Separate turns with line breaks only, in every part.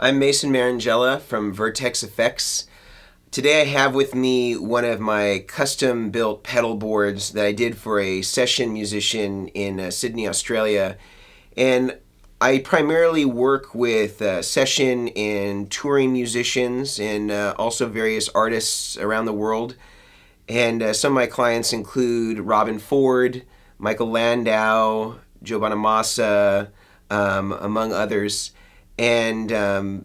I'm Mason Marangella from Vertex Effects. Today I have with me one of my custom-built pedal boards that I did for a session musician in Sydney, Australia. And I primarily work with session and touring musicians and also various artists around the world. And some of my clients include Robin Ford, Michael Landau, Joe Bonamassa, among others. And I'm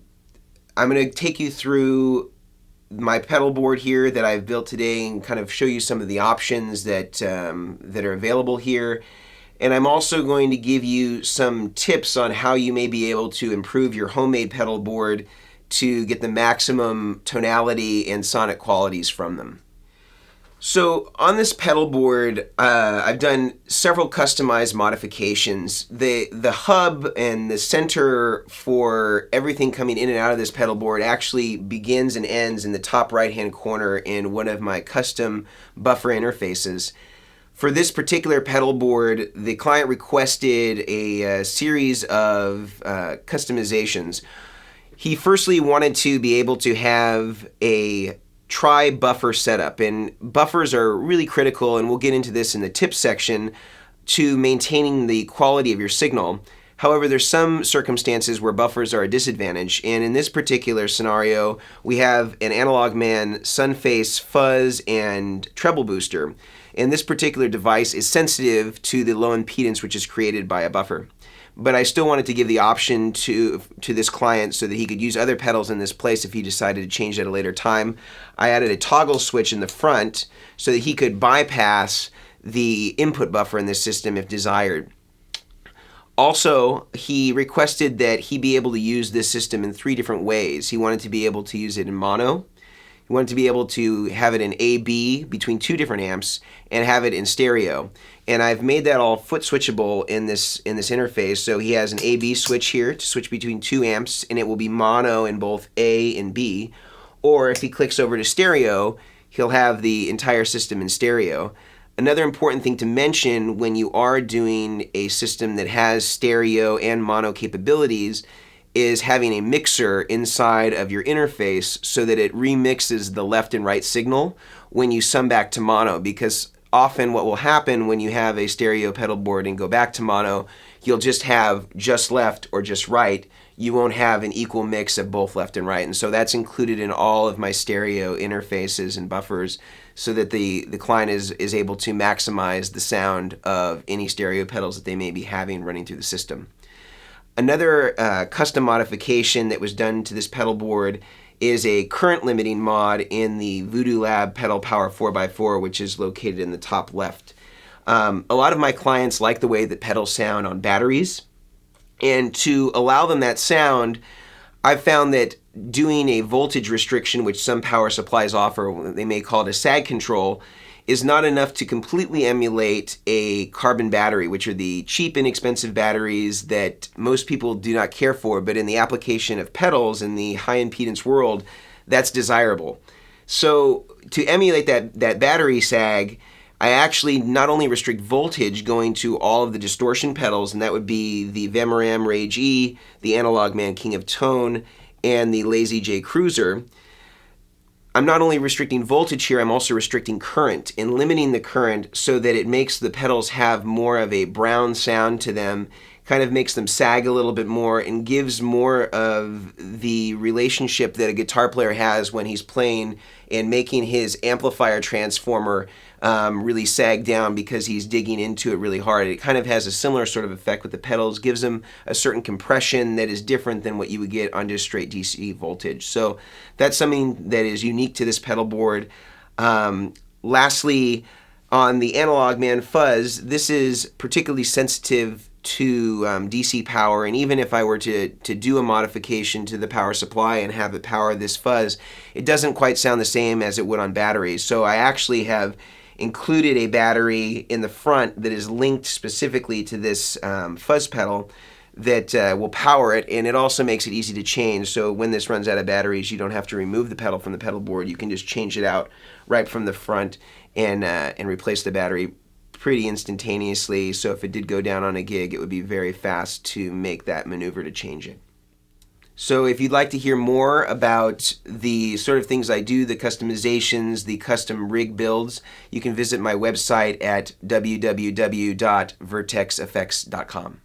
going to take you through my pedal board here that I've built today and kind of show you some of the options that are available here. And I'm also going to give you some tips on how you may be able to improve your homemade pedal board to get the maximum tonality and sonic qualities from them. So on this pedal board, I've done several customized modifications. The hub and the center for everything coming in and out of this pedal board actually begins and ends in the top right-hand corner in one of my custom buffer interfaces. For this particular pedal board, the client requested a series of customizations. He firstly wanted to be able to have a tri-buffer setup, and buffers are really critical, and we'll get into this in the tips section, to maintaining the quality of your signal. However, there's some circumstances where buffers are a disadvantage, and in this particular scenario, we have an Analog Man Sunface fuzz and treble booster, and this particular device is sensitive to the low impedance which is created by a buffer. But I still wanted to give the option to this client so that he could use other pedals in this place if he decided to change at a later time. I added a toggle switch in the front so that he could bypass the input buffer in this system if desired. Also, he requested that he be able to use this system in 3 different ways. He wanted to be able to use it in mono. He wanted to be able to have it in AB between 2 different amps and have it in stereo. And I've made that all foot switchable in this interface. So he has an AB switch here to switch between 2 amps, and it will be mono in both A and B. Or if he clicks over to stereo, he'll have the entire system in stereo. Another important thing to mention when you are doing a system that has stereo and mono capabilities is having a mixer inside of your interface so that it remixes the left and right signal when you sum back to mono, because often what will happen when you have a stereo pedal board and go back to mono, you'll just have just left or just right. You won't have an equal mix of both left and right. And so that's included in all of my stereo interfaces and buffers so that the client is able to maximize the sound of any stereo pedals that they may be having running through the system. Another custom modification that was done to this pedal board is a current limiting mod in the Voodoo Lab Pedal Power 4x4, which is located in the top left. A lot of my clients like the way that pedals sound on batteries, and to allow them that sound, I've found that doing a voltage restriction, which some power supplies offer, they may call it a sag control, is not enough to completely emulate a carbon battery, which are the cheap, inexpensive batteries that most people do not care for, but in the application of pedals in the high impedance world, that's desirable. So to emulate that battery sag, I actually not only restrict voltage going to all of the distortion pedals, and that would be the Vemaram Rage E, the Analog Man King of Tone, and the Lazy J Cruiser. I'm not only restricting voltage here, I'm also restricting current and limiting the current so that it makes the pedals have more of a brown sound to them, kind of makes them sag a little bit more and gives more of the relationship that a guitar player has when he's playing and making his amplifier transformer really sag down because he's digging into it really hard. It kind of has a similar sort of effect with the pedals, gives them a certain compression that is different than what you would get on just straight DC voltage. So that's something that is unique to this pedal board. Lastly, on the Analog Man Fuzz, this is particularly sensitive to DC power, and even if I were to do a modification to the power supply and have it power this fuzz, it doesn't quite sound the same as it would on batteries. So I actually have included a battery in the front that is linked specifically to this fuzz pedal that will power it, and it also makes it easy to change. So when this runs out of batteries, you don't have to remove the pedal from the pedal board. You can just change it out right from the front and replace the battery pretty instantaneously. So if it did go down on a gig, it would be very fast to make that maneuver to change it. So if you'd like to hear more about the sort of things I do, the customizations, the custom rig builds, you can visit my website at www.vertexeffects.com.